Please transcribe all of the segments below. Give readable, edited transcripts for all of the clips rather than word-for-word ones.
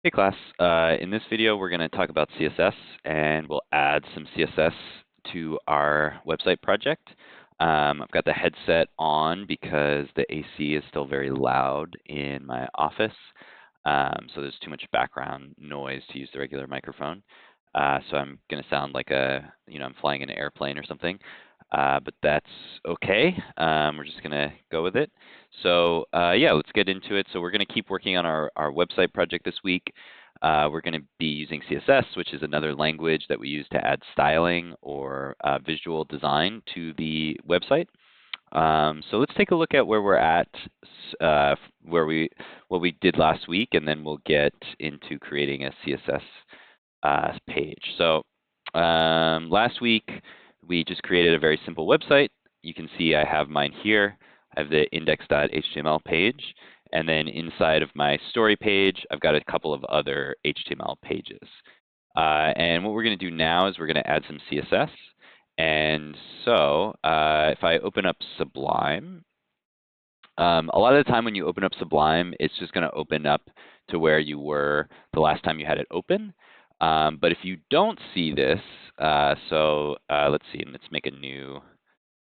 Hey class, in this video we're going to talk about CSS and we'll add some CSS to our website project. I've got the headset on because the AC is still very loud in my office, so there's too much background noise to use the regular microphone. So I'm going to sound like I'm flying in an airplane or something, but that's okay. We're just going to go with it. So yeah, let's get into it. So we're going to keep working on our website project this week. We're going to be using CSS, which is another language that we use to add styling or visual design to the website. So let's take a look at where we're at, what we did last week, and then we'll get into creating a CSS page. So last week we just created a very simple website. You can see I have mine here. I have the index.html page, and then inside of my story page, I've got a couple of other HTML pages. And what we're going to do now is we're going to add some CSS. And so if I open up Sublime, a lot of the time when you open up Sublime, it's just going to open up to where you were the last time you had it open. But if you don't see this, let's see, and let's make a new,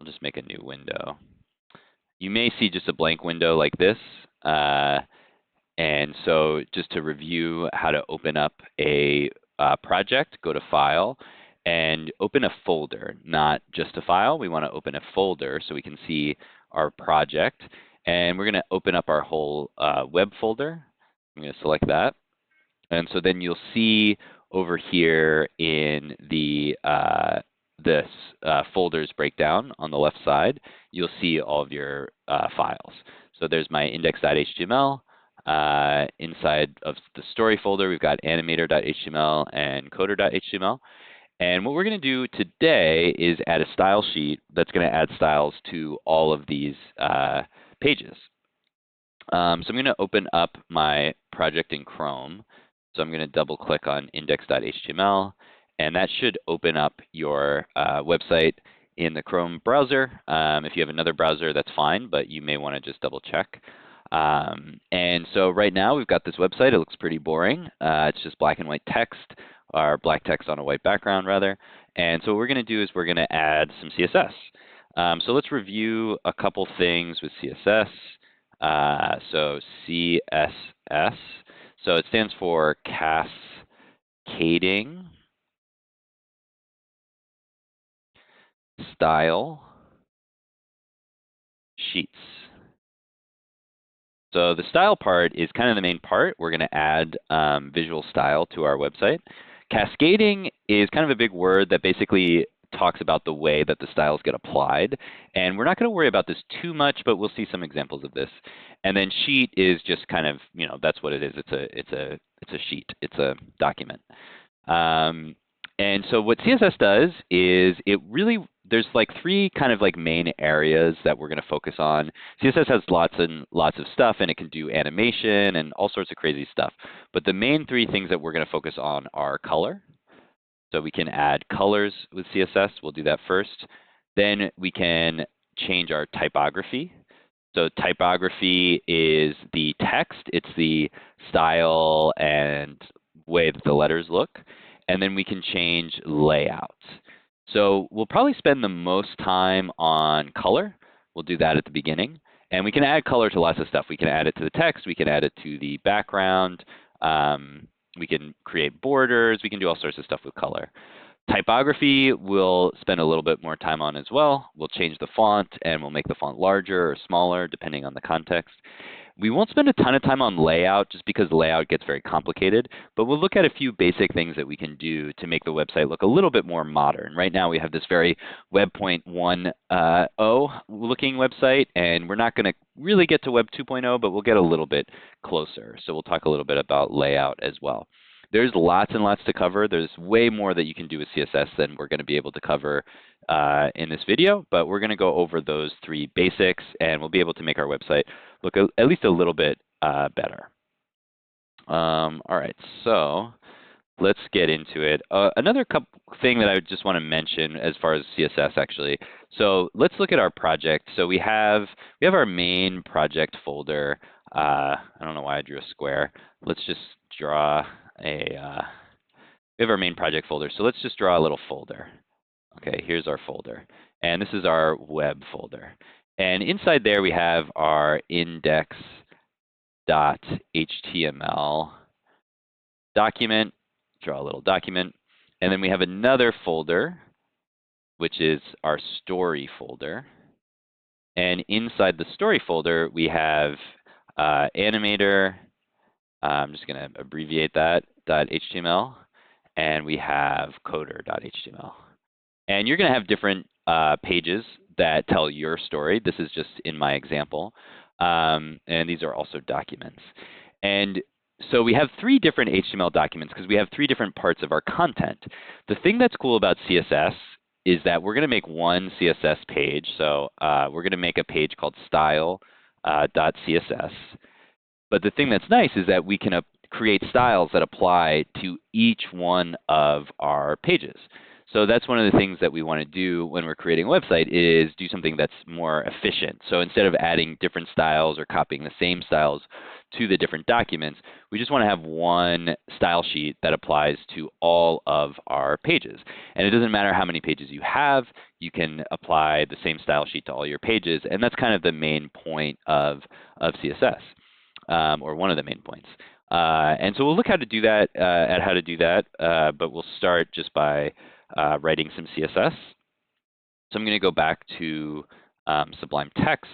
I'll just make a new window. You may see just a blank window like this. And so just to review how to open up a project, go to File, and open a folder, not just a file. We want to open a folder so we can see our project. And we're going to open up our whole web folder. I'm going to select that. And so then you'll see over here in the this folders breakdown on the left side, you'll see all of your files. So there's my index.html. Inside of the story folder, we've got animator.html and coder.html. And what we're going to do today is add a style sheet that's going to add styles to all of these pages. So I'm going to open up my project in Chrome. So I'm going to double click on index.html, and that should open up your website in the Chrome browser. If you have another browser, that's fine, but you may want to just double check. And so right now we've got this website. It looks pretty boring. It's just black and white text, or black text on a white background rather. And so what we're going to do is we're going to add some CSS. So let's review a couple things with CSS. So CSS, so it stands for Cascading Style Sheets. So the style part is kind of the main part. We're going to add visual style to our website. Cascading is kind of a big word that basically talks about the way that the styles get applied. And we're not going to worry about this too much, but we'll see some examples of this. And then sheet is just kind of, that's what it is. It's a sheet. It's a document. And so what CSS does is there's like three kind of like main areas that we're going to focus on. CSS has lots and lots of stuff, and it can do animation and all sorts of crazy stuff. But the main three things that we're going to focus on are color. So we can add colors with CSS. We'll do that first. Then we can change our typography. So typography is the text. It's the style and way that the letters look. And then we can change layout. So we'll probably spend the most time on color. We'll do that at the beginning. And we can add color to lots of stuff. We can add it to the text. We can add it to the background. We can create borders. We can do all sorts of stuff with color. Typography we'll spend a little bit more time on as well. We'll change the font, and we'll make the font larger or smaller depending on the context. We won't spend a ton of time on layout just because layout gets very complicated, but we'll look at a few basic things that we can do to make the website look a little bit more modern. Right now we have this very Web 1.0 looking website, and we're not going to really get to Web 2.0, but we'll get a little bit closer. So we'll talk a little bit about layout as well. There's lots and lots to cover. There's way more that you can do with CSS than we're going to be able to cover in this video, but we're going to go over those three basics, and we'll be able to make our website look at least a little bit better. All right, so let's get into it. Another thing that I just want to mention as far as CSS actually. So let's look at our project. So we have our main project folder. I don't know why I drew a square. Let's just draw we have our main project folder, so let's just draw a little folder. Okay, here's our folder. And this is our web folder. And inside there we have our index.html document, draw a little document. And then we have another folder, which is our story folder. And inside the story folder, we have animator, I'm just going to abbreviate that, .html, and we have coder.html. And you're going to have different pages that tell your story. This is just in my example. And these are also documents. And so we have 3 different HTML documents because we have 3 different parts of our content. The thing that's cool about CSS is that we're going to make one CSS page. So we're going to make a page called style.css. But the thing that's nice is that we can create styles that apply to each one of our pages. So that's one of the things that we want to do when we're creating a website is do something that's more efficient. So instead of adding different styles or copying the same styles to the different documents, we just want to have one style sheet that applies to all of our pages. And it doesn't matter how many pages you have, you can apply the same style sheet to all your pages. And that's kind of the main point of CSS, or one of the main points. And so we'll look how to do that, but we'll start just by writing some CSS. So I'm going to go back to Sublime Text,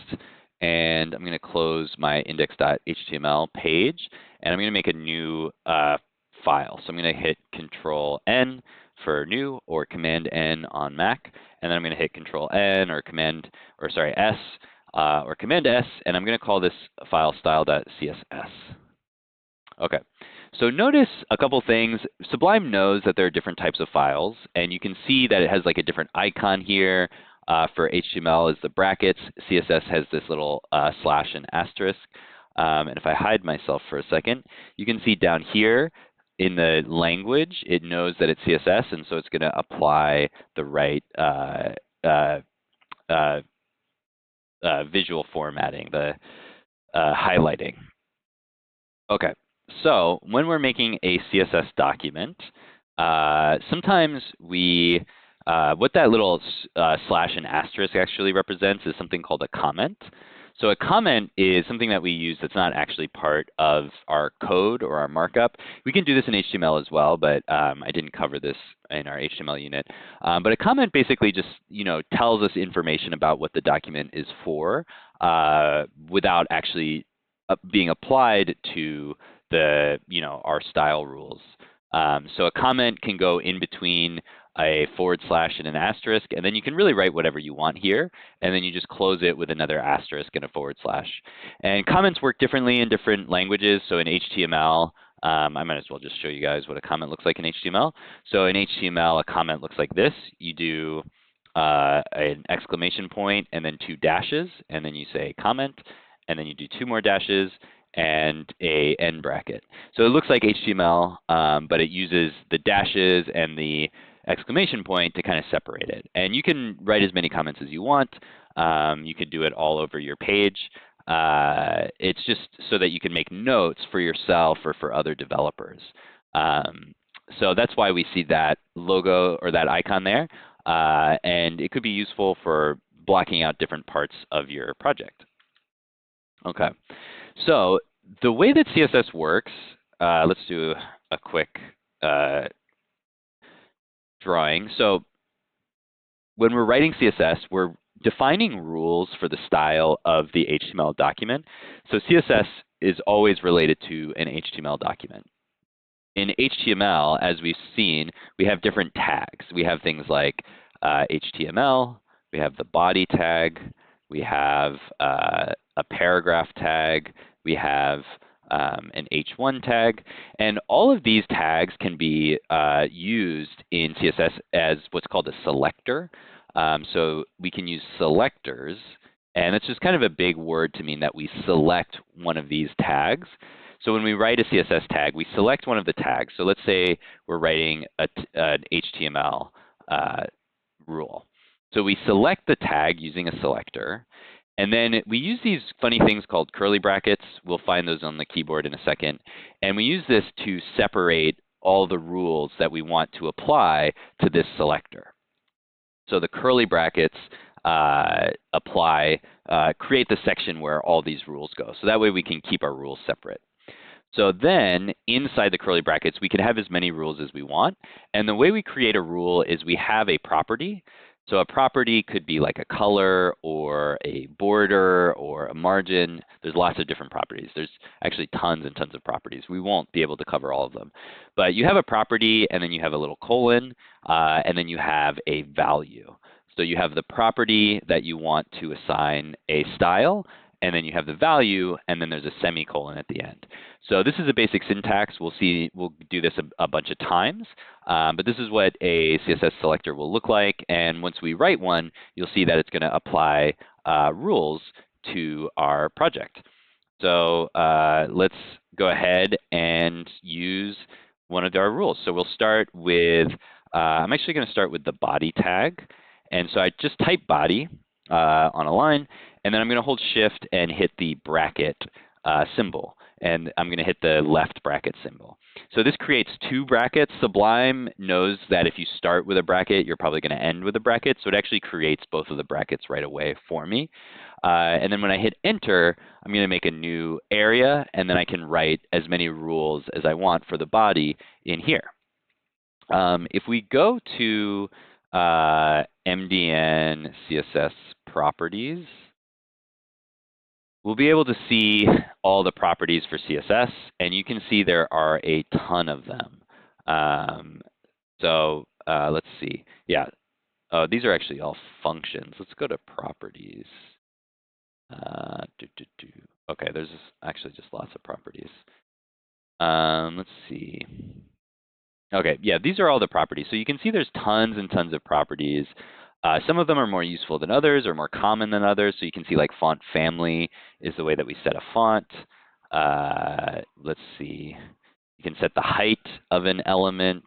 and I'm going to close my index.html page, and I'm going to make a new file. So I'm going to hit Control-N for new, or Command-N on Mac, and then I'm going to hit Control-N or S, or Command-S, and I'm going to call this file style.css. Okay, so notice a couple things. Sublime knows that there are different types of files, and you can see that it has like a different icon here. For HTML is the brackets. CSS has this little slash and asterisk. And if I hide myself for a second, you can see down here in the language, it knows that it's CSS, and so it's going to apply the right visual formatting, the highlighting. Okay. So when we're making a CSS document, sometimes what that little slash and asterisk actually represents is something called a comment. So a comment is something that we use that's not actually part of our code or our markup. We can do this in HTML as well, but I didn't cover this in our HTML unit. But a comment basically just tells us information about what the document is for without actually being applied to our style rules. So a comment can go in between a forward slash and an asterisk, and then you can really write whatever you want here, and then you just close it with another asterisk and a forward slash. And comments work differently in different languages. So in HTML, I might as well just show you guys what a comment looks like in HTML. So in HTML, a comment looks like this. You do an exclamation point and then 2 dashes, and then you say comment, and then you do 2 more dashes, and a end bracket. So it looks like HTML, but it uses the dashes and the exclamation point to kind of separate it. And you can write as many comments as you want. You can do it all over your page. It's just so that you can make notes for yourself or for other developers. So that's why we see that logo or that icon there. And it could be useful for blocking out different parts of your project. Okay. So the way that CSS works, let's do a quick drawing. So when we're writing CSS, we're defining rules for the style of the HTML document. So CSS is always related to an HTML document. In HTML, as we've seen, we have different tags. We have things like HTML, we have the body tag, we have a paragraph tag, we have an H1 tag, and all of these tags can be used in CSS as what's called a selector. So we can use selectors, and it's just kind of a big word to mean that we select one of these tags. So when we write a CSS tag, we select one of the tags. So let's say we're writing an HTML rule. So we select the tag using a selector, And then we use these funny things called curly brackets. We'll find those on the keyboard in a second. And we use this to separate all the rules that we want to apply to this selector. So the curly brackets create the section where all these rules go. So that way we can keep our rules separate. So then inside the curly brackets, we can have as many rules as we want. And the way we create a rule is we have a property. So a property could be like a color or a border or a margin. There's lots of different properties. There's actually tons and tons of properties. We won't be able to cover all of them. But you have a property, and then you have a little colon, and then you have a value. So you have the property that you want to assign a style, and then you have the value, and then there's a semicolon at the end. So this is a basic syntax. We'll do this a bunch of times, but this is what a CSS selector will look like. And once we write one, you'll see that it's going to apply rules to our project. So let's go ahead and use one of our rules. So we'll start with, I'm actually going to start with the body tag. And so I just type body on a line, and then I'm going to hold Shift and hit the bracket symbol. And I'm going to hit the left bracket symbol. So this creates two brackets. Sublime knows that if you start with a bracket, you're probably going to end with a bracket. So it actually creates both of the brackets right away for me. And then when I hit Enter, I'm going to make a new area, and then I can write as many rules as I want for the body in here. If we go to MDN CSS properties, we'll be able to see all the properties for CSS, and you can see there are a ton of them. Let's see. Yeah, these are actually all functions. Let's go to properties. Okay, there's actually just lots of properties. Let's see. Okay, yeah, these are all the properties. So you can see there's tons and tons of properties. Some of them are more useful than others or more common than others. So you can see like font family is the way that we set a font. Let's see. You can set the height of an element.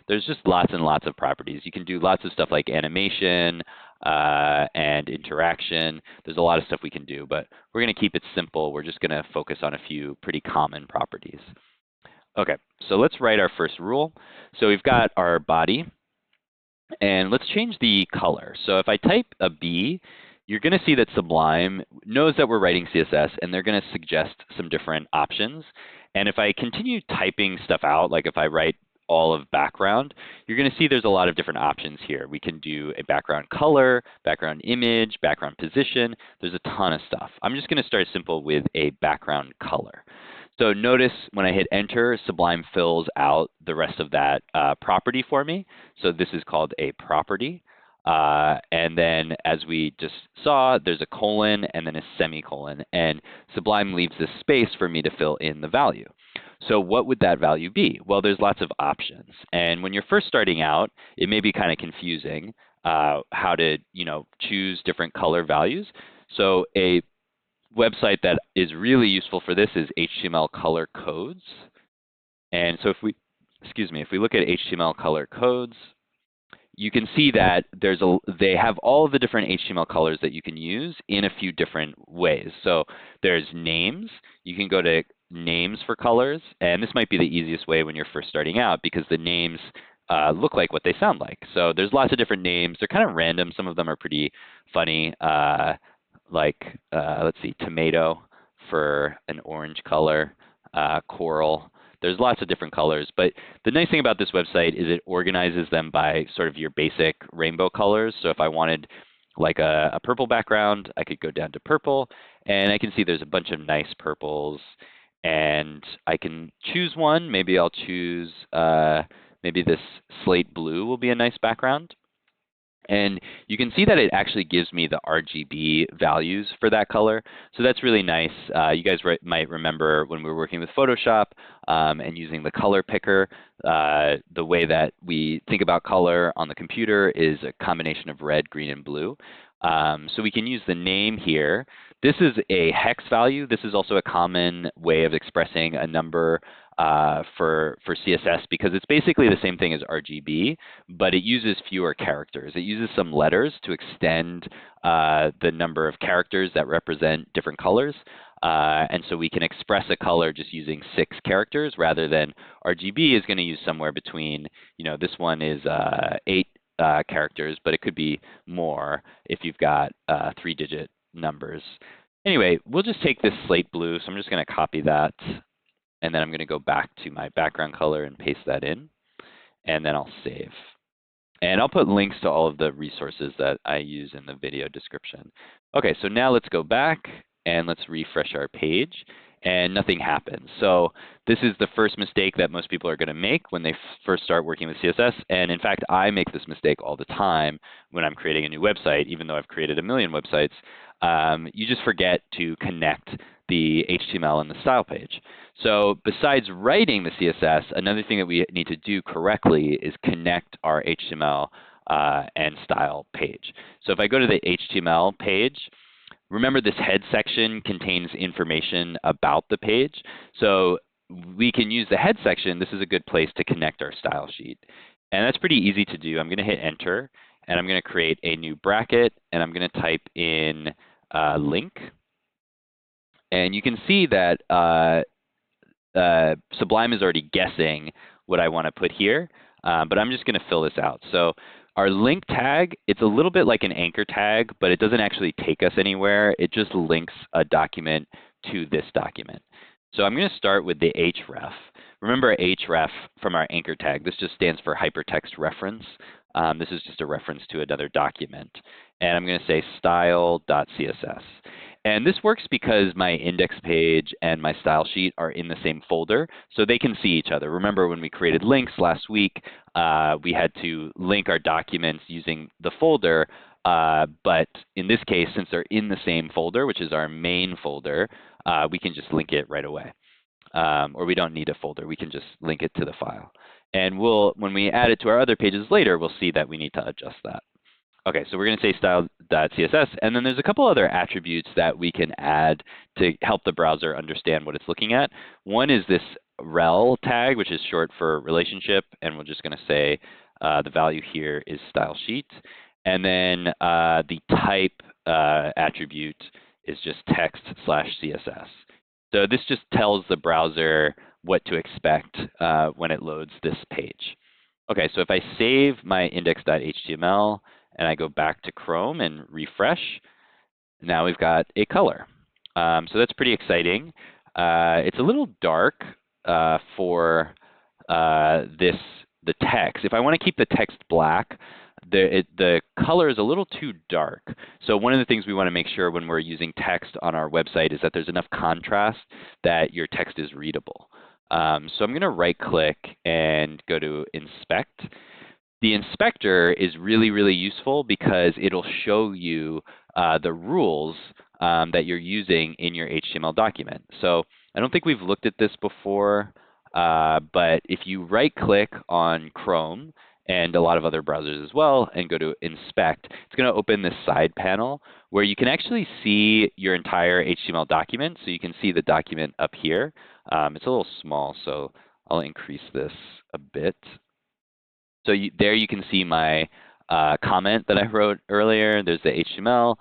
There's just lots and lots of properties. You can do lots of stuff like animation and interaction. There's a lot of stuff we can do, but we're going to keep it simple. We're just going to focus on a few pretty common properties. Okay, so let's write our first rule. So we've got our body, and let's change the color. So if I type a B, you're going to see that Sublime knows that we're writing CSS, and they're going to suggest some different options. And if I continue typing stuff out, like if I write all of background, you're going to see there's a lot of different options here. We can do a background color, background image, background position. There's a ton of stuff. I'm just going to start simple with a background color. So notice when I hit Enter, Sublime fills out the rest of that property for me. So this is called a property. And then as we just saw, there's a colon and then a semicolon. And Sublime leaves this space for me to fill in the value. So what would that value be? Well, there's lots of options. And when you're first starting out, it may be kind of confusing how to choose different color values. So a website that is really useful for this is HTML color codes. And so if we look at HTML color codes, you can see that they have all of the different HTML colors that you can use in a few different ways. So there's names. You can go to names for colors, and this might be the easiest way when you're first starting out because the names look like what they sound like. So there's lots of different names. They're kind of random. Some of them are pretty funny. Let's see, tomato for an orange color, coral. There's lots of different colors, but the nice thing about this website is it organizes them by sort of your basic rainbow colors. So if I wanted like a purple background, I could go down to purple, and I can see there's a bunch of nice purples, and I can choose one. Maybe I'll choose, maybe this slate blue will be a nice background. And you can see that it actually gives me the RGB values for that color. So that's really nice. You guys might remember when we were working with Photoshop and using the color picker, the way that we think about color on the computer is a combination of red, green, and blue. So we can use the name here. This is a hex value. This is also a common way of expressing a number for CSS because it's basically the same thing as RGB, but it uses fewer characters. It uses some letters to extend the number of characters that represent different colors. And so we can express a color just using 6 characters rather than RGB is going to use somewhere between, this one is 8 characters, but it could be more if you've got 3-digit numbers. Anyway, we'll just take this slate blue. So I'm just going to copy that. And then I'm going to go back to my background color and paste that in. And then I'll save. And I'll put links to all of the resources that I use in the video description. Okay, so now let's go back and let's refresh our page. And nothing happens. So this is the first mistake that most people are going to make when they first start working with CSS. And in fact, I make this mistake all the time when I'm creating a new website, even though I've created a million websites. You just forget to connect the HTML and the style page. So besides writing the CSS, another thing that we need to do correctly is connect our HTML and style page. So if I go to the HTML page, remember this head section contains information about the page. So we can use the head section. This is a good place to connect our style sheet. And that's pretty easy to do. I'm going to hit enter and I'm going to create a new bracket and I'm going to type in link. And you can see that Sublime is already guessing what I want to put here, but I'm just going to fill this out. So our link tag, it's a little bit like an anchor tag, but it doesn't actually take us anywhere. It just links a document to this document. So I'm going to start with the href. Remember href from our anchor tag. This just stands for hypertext reference. This is just a reference to another document. And I'm going to say style.css. And this works because my index page and my style sheet are in the same folder, so they can see each other. Remember when we created links last week, we had to link our documents using the folder, but in this case, since they're in the same folder, which is our main folder, we can just link it right away. Or we don't need a folder, we can just link it to the file. And when we add it to our other pages later, we'll see that we need to adjust that. Okay, so we're going to say style.css, and then there's a couple other attributes that we can add to help the browser understand what it's looking at. One is this rel tag, which is short for relationship, and we're just going to say the value here is style sheet. And then the type attribute is just text/CSS. So this just tells the browser what to expect when it loads this page. Okay, so if I save my index.html, and I go back to Chrome and refresh, now we've got a color. So that's pretty exciting. It's a little dark for the text. If I want to keep the text black, the color is a little too dark. So one of the things we want to make sure when we're using text on our website is that there's enough contrast that your text is readable. So I'm going to right-click and go to Inspect. The inspector is really, really useful because it'll show you the rules that you're using in your HTML document. So I don't think we've looked at this before, but if you right-click on Chrome and a lot of other browsers as well and go to Inspect, it's going to open this side panel where you can actually see your entire HTML document. So you can see the document up here. It's a little small, so I'll increase this a bit. So there you can see my comment that I wrote earlier. There's the HTML.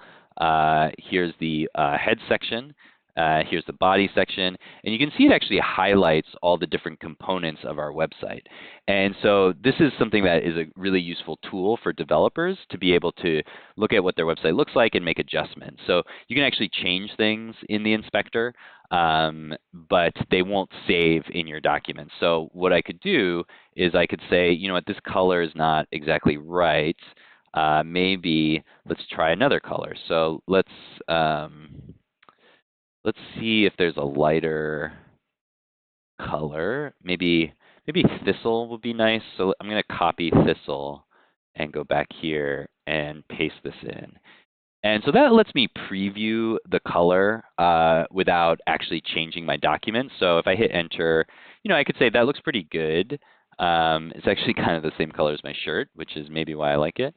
Here's the head section. Here's the body section. And you can see it actually highlights all the different components of our website. And so this is something that is a really useful tool for developers to be able to look at what their website looks like and make adjustments. So you can actually change things in the inspector, but they won't save in your document. So what I could do is I could say, you know what, this color is not exactly right. Maybe let's try another color. So let's see if there's a lighter color. Maybe thistle would be nice. So I'm going to copy thistle and go back here and paste this in. And so that lets me preview the color without actually changing my document. So if I hit enter, I could say that looks pretty good. It's actually kind of the same color as my shirt, which is maybe why I like it.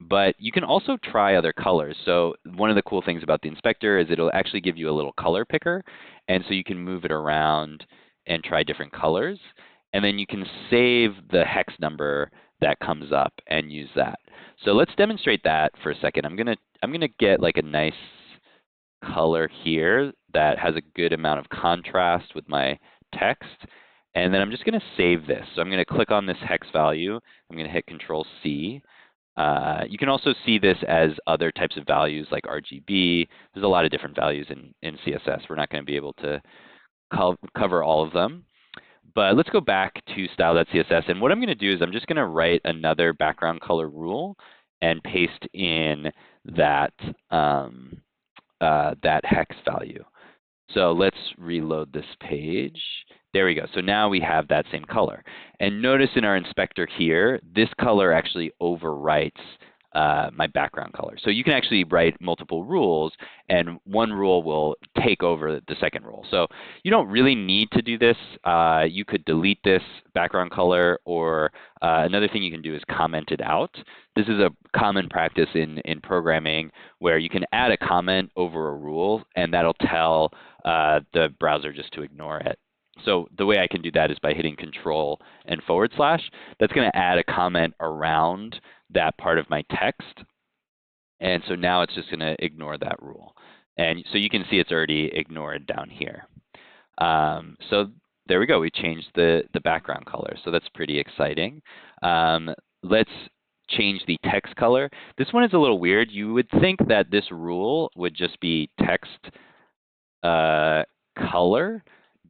But you can also try other colors. So one of the cool things about the inspector is it'll actually give you a little color picker. And so you can move it around and try different colors. And then you can save the hex number that comes up and use that. So let's demonstrate that for a second. I'm gonna get like a nice color here that has a good amount of contrast with my text. And then I'm just going to save this. So I'm going to click on this hex value. I'm going to hit Control C. You can also see this as other types of values like RGB. There's a lot of different values in CSS. We're not going to be able to cover all of them. But let's go back to style.css. And what I'm going to do is I'm just going to write another background color rule and paste in that, that hex value. So let's reload this page. There we go. So now we have that same color. And notice in our inspector here, this color actually overwrites my background color. So you can actually write multiple rules, and one rule will take over the second rule. So you don't really need to do this. You could delete this background color, or another thing you can do is comment it out. This is a common practice in programming where you can add a comment over a rule, and that'll tell the browser just to ignore it. So the way I can do that is by hitting Control and /. That's going to add a comment around that part of my text. And so now it's just going to ignore that rule. And so you can see it's already ignored down here. So there we go. We changed the background color. So that's pretty exciting. Let's change the text color. This one is a little weird. You would think that this rule would just be text color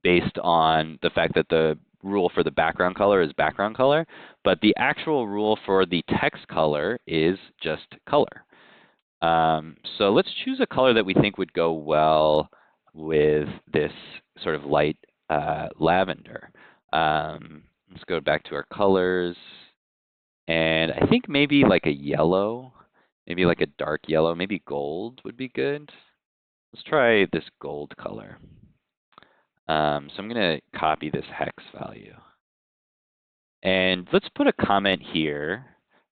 based on the fact that the rule for the background color is background color, but the actual rule for the text color is just color. So let's choose a color that we think would go well with this sort of light lavender. Let's go back to our colors, and I think maybe like a yellow, maybe like a dark yellow, maybe gold would be good. Let's try this gold color. So I'm going to copy this hex value. And let's put a comment here,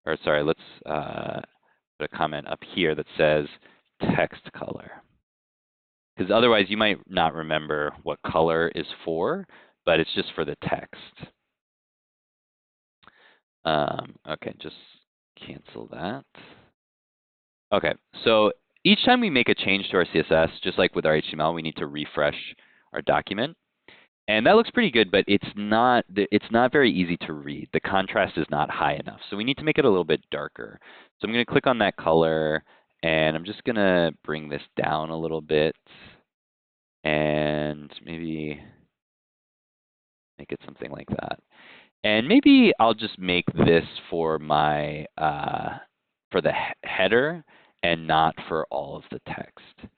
or sorry, let's put a comment up here that says text color. Because otherwise you might not remember what color is for, but it's just for the text. Okay, just cancel that. Okay, so each time we make a change to our CSS, just like with our HTML, we need to refresh our document. And that looks pretty good, but it's not very easy to read. The contrast is not high enough. So we need to make it a little bit darker. So I'm going to click on that color, and I'm just going to bring this down a little bit and maybe make it something like that. And maybe I'll just make this for my for the header and not for all of the text.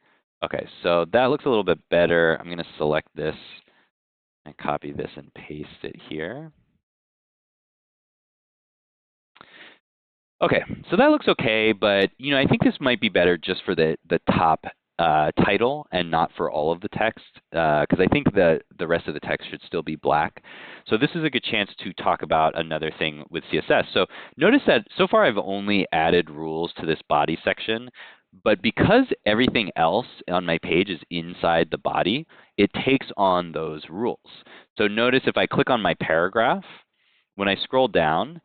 Okay, so that looks a little bit better. I'm going to select this and copy this and paste it here. Okay, so that looks okay, but I think this might be better just for the top title and not for all of the text, because I think the rest of the text should still be black. So this is a good chance to talk about another thing with CSS. So notice that so far I've only added rules to this body section, but because everything else on my page is inside the body, it takes on those rules. So notice if I click on my paragraph, when I scroll down,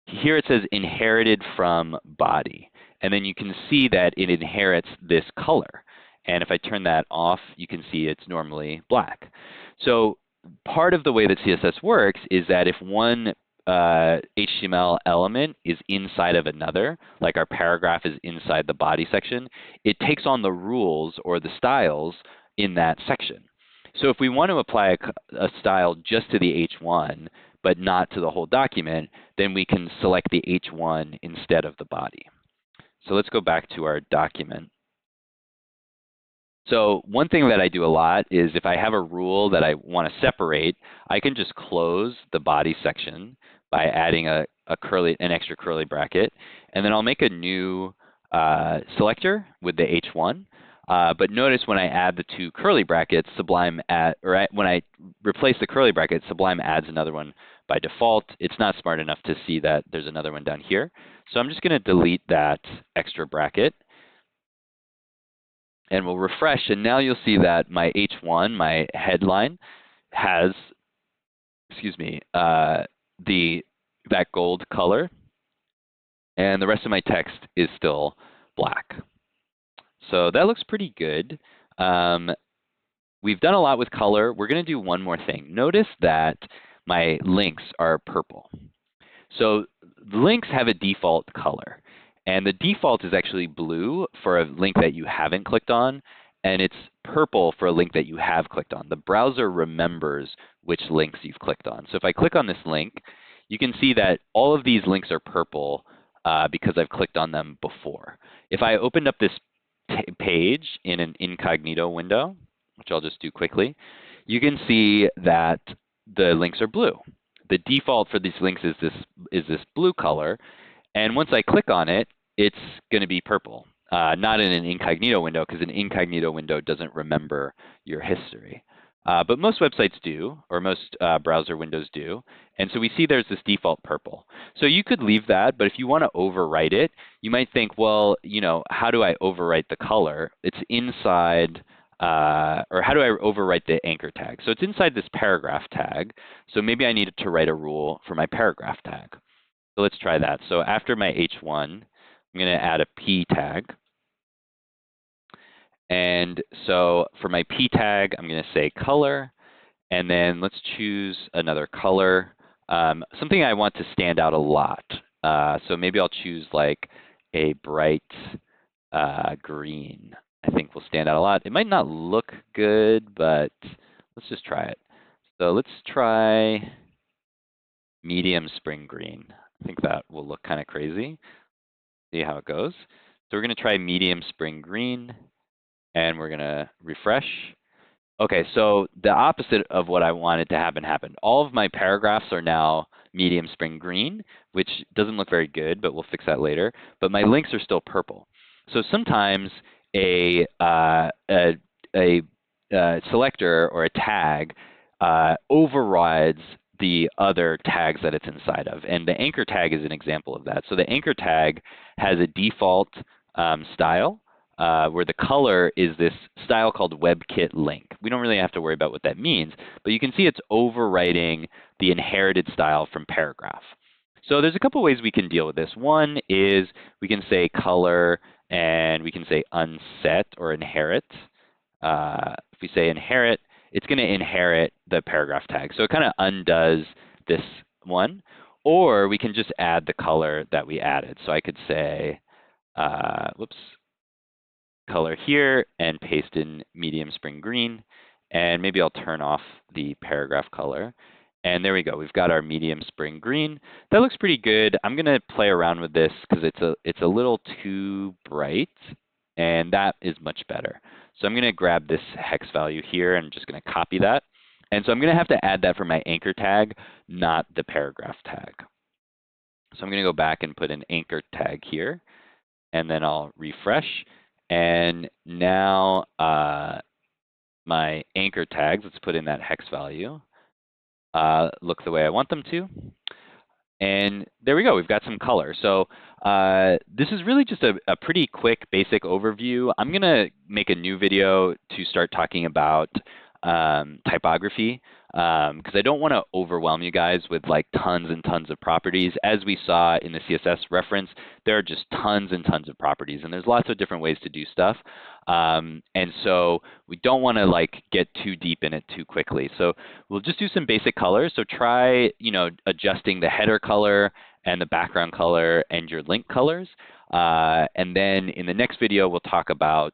here it says inherited from body. And then you can see that it inherits this color. And if I turn that off, you can see it's normally black. So part of the way that CSS works is that if one HTML element is inside of another, like our paragraph is inside the body section, it takes on the rules or the styles in that section. So if we want to apply a style just to the H1, but not to the whole document, then we can select the H1 instead of the body. So let's go back to our document. So one thing that I do a lot is if I have a rule that I want to separate, I can just close the body section by adding an extra curly bracket, and then I'll make a new selector with the H1. But notice when I add the two curly brackets, when I replace the curly bracket, Sublime adds another one by default. It's not smart enough to see that there's another one down here. So I'm just going to delete that extra bracket. And we'll refresh, and now you'll see that my H1, my headline, has, that gold color, and the rest of my text is still black. So that looks pretty good. We've done a lot with color. We're going to do one more thing. Notice that my links are purple. So the links have a default color, and the default is actually blue for a link that you haven't clicked on, and it's purple for a link that you have clicked on. The browser remembers which links you've clicked on. So if I click on this link, you can see that all of these links are purple because I've clicked on them before. If I opened up this page in an incognito window, which I'll just do quickly, you can see that the links are blue. The default for these links is this blue color, and once I click on it, it's going to be purple. Not in an incognito window, because an incognito window doesn't remember your history. But most websites do, or most browser windows do. And so we see there's this default purple. So you could leave that, but if you want to overwrite it, you might think, well, how do I overwrite the color? It's inside, or how do I overwrite the anchor tag? So it's inside this paragraph tag. So maybe I needed to write a rule for my paragraph tag. So let's try that. So after my H1, I'm going to add a P tag. And so for my P tag, I'm going to say color. And then let's choose another color, something I want to stand out a lot. So maybe I'll choose like a bright green. I think will stand out a lot. It might not look good, but let's just try it. So let's try medium spring green. I think that will look kind of crazy. See how it goes. So we're going to try medium spring green, and we're going to refresh. Okay, so the opposite of what I wanted to happen happened. All of my paragraphs are now medium spring green, which doesn't look very good, but we'll fix that later. But my links are still purple. So sometimes a selector or a tag overrides the other tags that it's inside of. And the anchor tag is an example of that. So the anchor tag has a default style where the color is this style called WebKit link. We don't really have to worry about what that means, but you can see it's overwriting the inherited style from paragraph. So there's a couple ways we can deal with this. One is we can say color, and we can say unset or inherit. If we say inherit, it's going to inherit the paragraph tag. So it kind of undoes this one. Or we can just add the color that we added. So I could say, color here and paste in medium spring green. And maybe I'll turn off the paragraph color. And there we go. We've got our medium spring green. That looks pretty good. I'm going to play around with this because it's a little too bright, and that is much better. So I'm going to grab this hex value here and I'm just going to copy that. And so I'm going to have to add that for my anchor tag, not the paragraph tag. So I'm going to go back and put an anchor tag here, and then I'll refresh. And now my anchor tags, let's put in that hex value, look the way I want them to. And there we go, we've got some color. So this is really just a pretty quick, basic overview. I'm going to make a new video to start talking about typography because I don't want to overwhelm you guys with like tons and tons of properties. As we saw in the CSS reference, there are just tons and tons of properties, and there's lots of different ways to do stuff. And so we don't want to like get too deep in it too quickly. So we'll just do some basic colors. So try, adjusting the header color and the background color and your link colors. And then in the next video, we'll talk about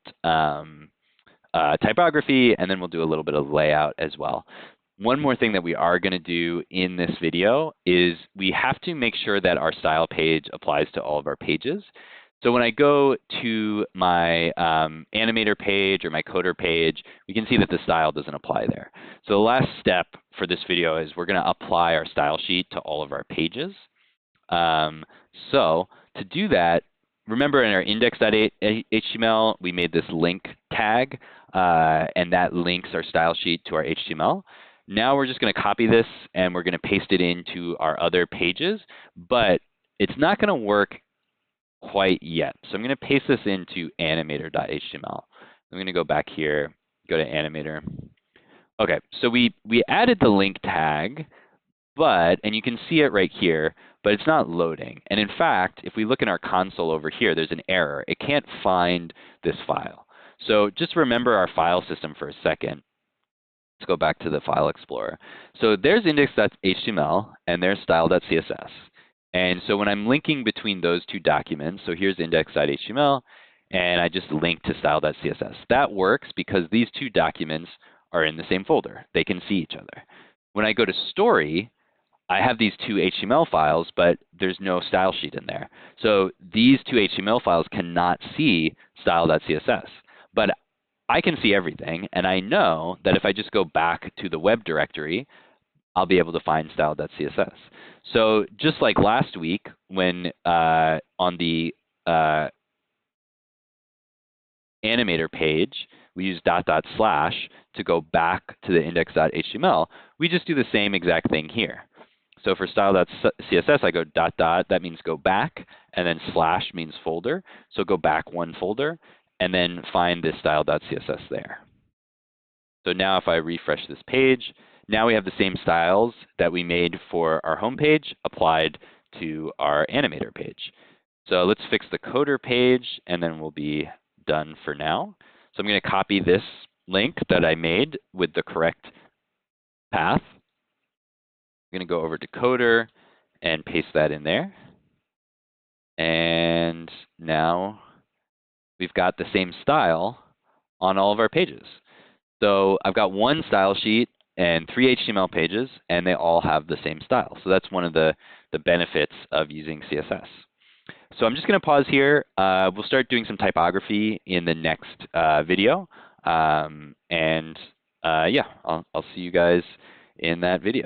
typography, and then we'll do a little bit of layout as well. One more thing that we are going to do in this video is we have to make sure that our style page applies to all of our pages. So when I go to my animator page or my coder page, we can see that the style doesn't apply there. So the last step for this video is we're going to apply our style sheet to all of our pages. So to do that, remember in our index.html, we made this link tag, and that links our style sheet to our HTML. Now we're just going to copy this and we're going to paste it into our other pages, but it's not going to work quite yet. So I'm going to paste this into animator.html. I'm going to go back here, go to animator. Okay, so we added the link tag, but, and you can see it right here, but it's not loading. And in fact, if we look in our console over here, there's an error. It can't find this file. So just remember our file system for a second. Let's go back to the File Explorer. So there's index.html and there's style.css. And so when I'm linking between those two documents, so here's index.html, and I just link to style.css. That works because these two documents are in the same folder. They can see each other. When I go to story, I have these two HTML files, but there's no style sheet in there. So these two HTML files cannot see style.css. But I can see everything, and I know that if I just go back to the web directory, I'll be able to find style.css. So just like last week, when on the animator page, we use .. to go back to the index.html, we just do the same exact thing here. So for style.css, I go ... that means go back, and then / means folder. So go back one folder, and then find this style.css there. So now if I refresh this page, now we have the same styles that we made for our home page applied to our animator page. So let's fix the coder page, and then we'll be done for now. So I'm going to copy this link that I made with the correct path. I'm going to go over to coder and paste that in there. And now we've got the same style on all of our pages. So I've got one style sheet and 3 HTML pages, and they all have the same style. So that's one of the benefits of using CSS. So I'm just going to pause here. We'll start doing some typography in the next video. Yeah, I'll see you guys in that video.